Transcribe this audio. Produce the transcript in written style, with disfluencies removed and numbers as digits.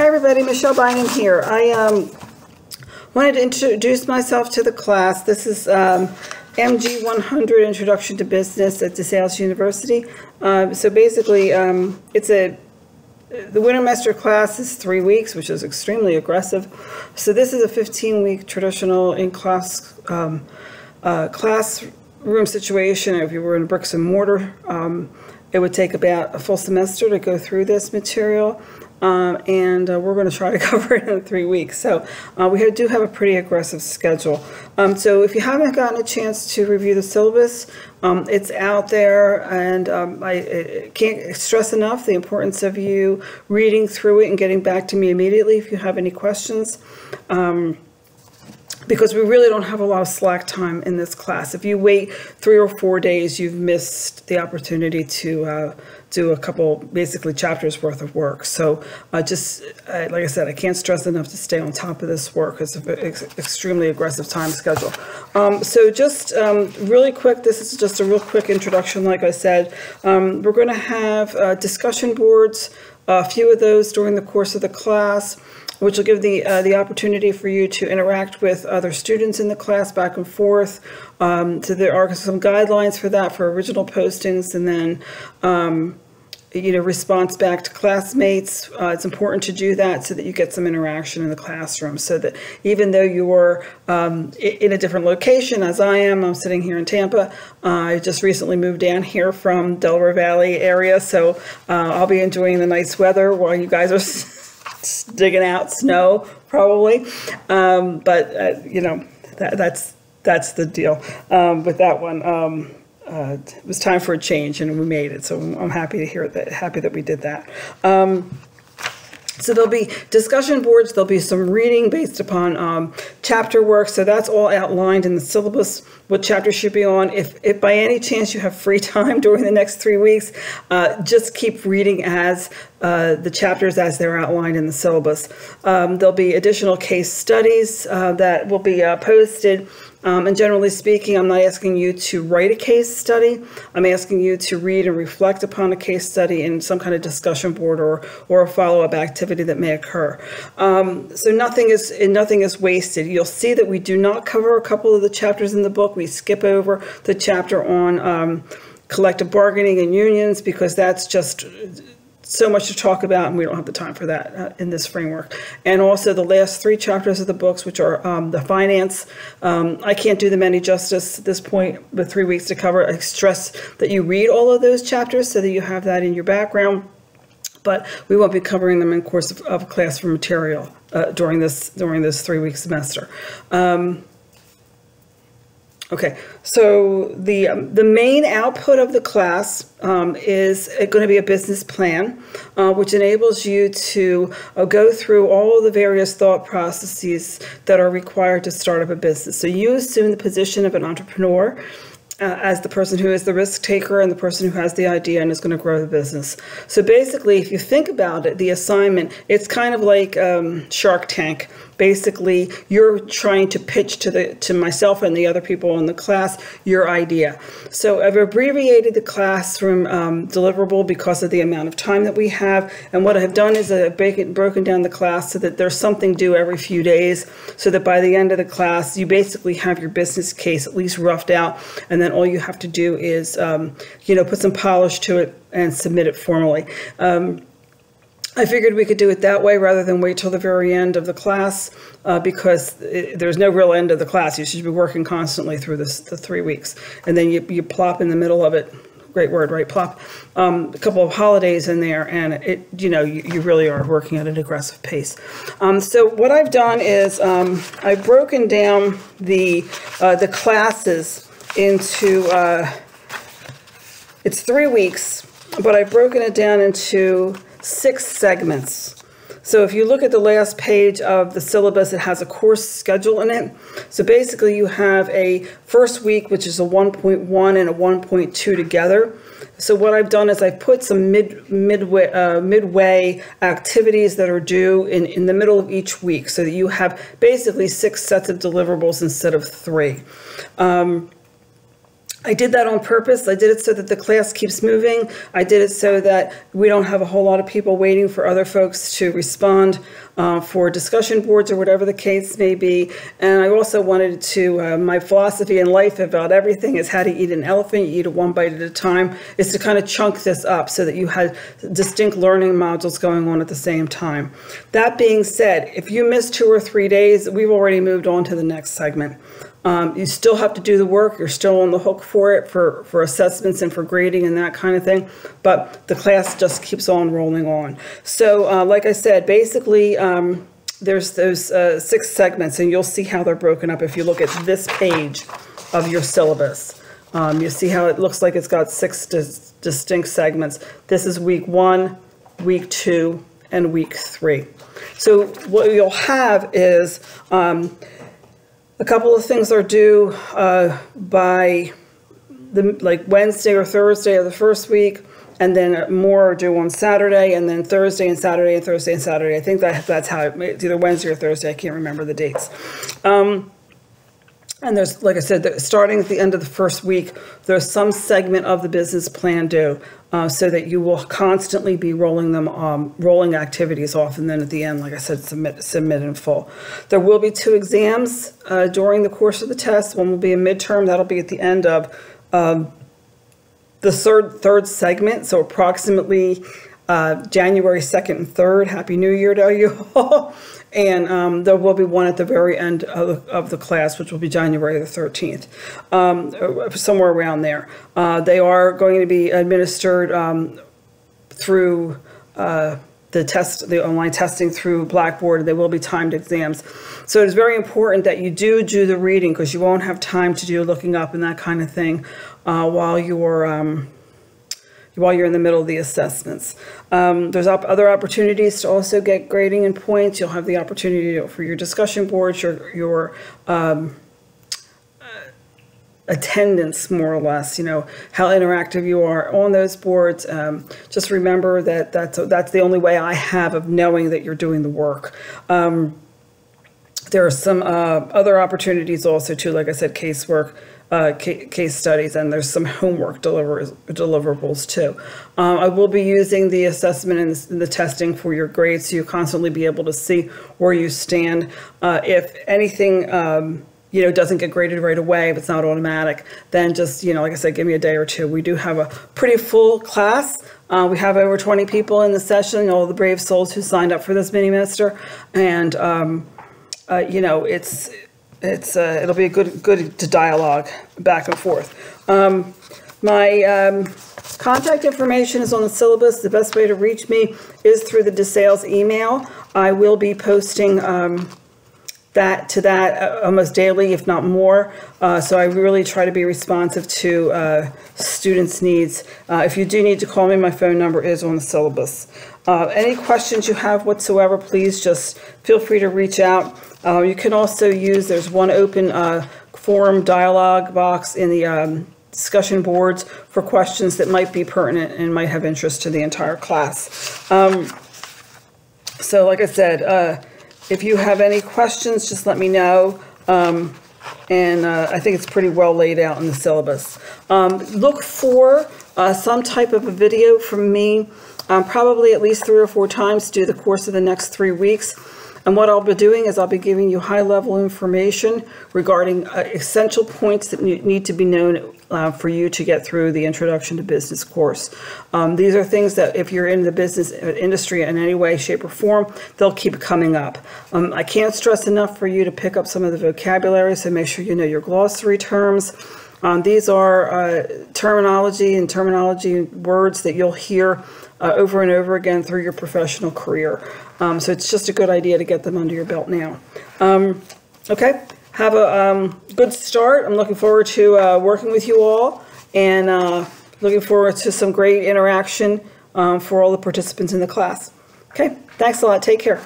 Hi everybody, Michelle Bynum here. I wanted to introduce myself to the class. This is MG100 Introduction to Business at DeSales University. So basically, the Wintermester class is 3 weeks, which is extremely aggressive. So this is a 15-week traditional in-class classroom situation. If you were in bricks and mortar, it would take about a full semester to go through this material. And we're going to try to cover it in 3 weeks. So we do have a pretty aggressive schedule. So if you haven't gotten a chance to review the syllabus, it's out there, and I can't stress enough the importance of you reading through it and getting back to me immediately if you have any questions. Because we really don't have a lot of slack time in this class. If you wait 3 or 4 days, you've missed the opportunity to do a couple, basically, chapters worth of work. So like I said, I can't stress enough to stay on top of this work. It's an extremely aggressive time schedule. So just really quick, this is just a real quick introduction, like I said. We're going to have discussion boards, a few of those during the course of the class, which will give the opportunity for you to interact with other students in the class back and forth. So there are some guidelines for that, for original postings, and then response back to classmates. It's important to do that so that you get some interaction in the classroom, so that even though you're in a different location, as I am, I'm sitting here in Tampa. I just recently moved down here from Delaware Valley area, so I'll be enjoying the nice weather while you guys are digging out snow, probably. That's the deal with that one. It was time for a change, and we made it. So I'm happy to hear that. Happy that we did that. So there'll be discussion boards. There'll be some reading based upon chapter work. So that's all outlined in the syllabus, what chapter should be on. If by any chance you have free time during the next 3 weeks, just keep reading as the chapters as they're outlined in the syllabus. There'll be additional case studies that will be posted. And generally speaking, I'm not asking you to write a case study. I'm asking you to read and reflect upon a case study in some kind of discussion board or a follow-up activity that may occur. So nothing is wasted. You'll see that we do not cover a couple of the chapters in the book. We skip over the chapter on collective bargaining and unions, because that's just so much to talk about, and we don't have the time for that in this framework. And also the last 3 chapters of the books, which are the finance. I can't do them any justice at this point with 3 weeks to cover. I stress that you read all of those chapters so that you have that in your background, but we won't be covering them in course of classroom material during this 3-week semester. Okay, so the main output of the class is going to be a business plan, which enables you to go through all of the various thought processes that are required to start up a business. So you assume the position of an entrepreneur as the person who is the risk taker and the person who has the idea and is going to grow the business. So basically, if you think about it, the assignment, it's kind of like Shark Tank. Basically, you're trying to pitch to myself and the other people in the class your idea. So I've abbreviated the classroom deliverable because of the amount of time that we have. And what I've done is I've broken down the class so that there's something due every few days, so that by the end of the class, you basically have your business case at least roughed out, and then all you have to do is put some polish to it and submit it formally. I figured we could do it that way rather than wait till the very end of the class, because there's no real end of the class. You should be working constantly through the 3 weeks. And then you plop in the middle of it, great word, right, plop, a couple of holidays in there, and you really are working at an aggressive pace. So what I've done is I've broken down the classes into, it's 3 weeks, but I've broken it down into 6 segments. So if you look at the last page of the syllabus, it has a course schedule in it. So basically you have a first week, which is a 1.1 and a 1.2 together. So what I've done is I've put some midway activities that are due in the middle of each week, so that you have basically 6 sets of deliverables instead of 3. I did that on purpose. I did it so that the class keeps moving. I did it so that we don't have a whole lot of people waiting for other folks to respond for discussion boards or whatever the case may be. And I also wanted to, my philosophy in life about everything is how to eat an elephant. You eat it one bite at a time, is to kind of chunk this up so that you had distinct learning modules going on at the same time. That being said, if you miss 2 or 3 days, we've already moved on to the next segment. You still have to do the work. You're still on the hook for it, for assessments and for grading and that kind of thing. But the class just keeps on rolling on. So like I said, basically there's those 6 segments, and you'll see how they're broken up if you look at this page of your syllabus. You see how it looks like it's got 6 distinct segments. This is week 1, week 2, and week 3. So what you'll have is a couple of things are due by like Wednesday or Thursday of the first week, and then more are due on Saturday, and then Thursday and Saturday and Thursday and Saturday. I think that's how it's either Wednesday or Thursday. I can't remember the dates. And there's, like I said, starting at the end of the first week, there's some segment of the business plan due, so that you will constantly be rolling activities off, and then at the end, like I said, submit in full. There will be 2 exams during the course of the test. One will be a midterm. That'll be at the end of the third segment, so approximately January 2nd and 3rd. Happy New Year to you all. And there will be one at the very end of the class, which will be January the 13th, somewhere around there. They are going to be administered through the online testing through Blackboard. They will be timed exams. So it's very important that you do the reading, because you won't have time to do looking up and that kind of thing while you're in the middle of the assessments. There's other opportunities to also get grading and points. You'll have the opportunity for your discussion boards, your attendance, more or less, how interactive you are on those boards. Just remember that that's the only way I have of knowing that you're doing the work. There are some other opportunities also too, like I said, casework, case studies, and there's some homework deliverables too. I will be using the assessment and the testing for your grades, so you'll constantly be able to see where you stand. If anything doesn't get graded right away, if it's not automatic, then just, like I said, give me a day or 2. We do have a pretty full class. We have over 20 people in the session, all the brave souls who signed up for this mini-master, and it'll be a good dialogue back and forth. My contact information is on the syllabus. The best way to reach me is through the DeSales email. I will be posting that almost daily, if not more. So I really try to be responsive to students' needs. If you do need to call me, my phone number is on the syllabus. Any questions you have whatsoever, please just feel free to reach out. You can also there's one open forum dialogue box in the discussion boards for questions that might be pertinent and might have interest to the entire class. So like I said, if you have any questions, just let me know. I think it's pretty well laid out in the syllabus. Look for some type of a video from me, probably at least 3 or 4 times through the course of the next 3 weeks. And what I'll be doing is I'll be giving you high-level information regarding essential points that need to be known for you to get through the Introduction to Business course. These are things that if you're in the business industry in any way, shape, or form, they'll keep coming up. I can't stress enough for you to pick up some of the vocabulary, so make sure you know your glossary terms. These are terminology words that you'll hear over and over again through your professional career. So it's just a good idea to get them under your belt now. Okay, have a good start. I'm looking forward to working with you all, and looking forward to some great interaction for all the participants in the class. Okay, thanks a lot. Take care.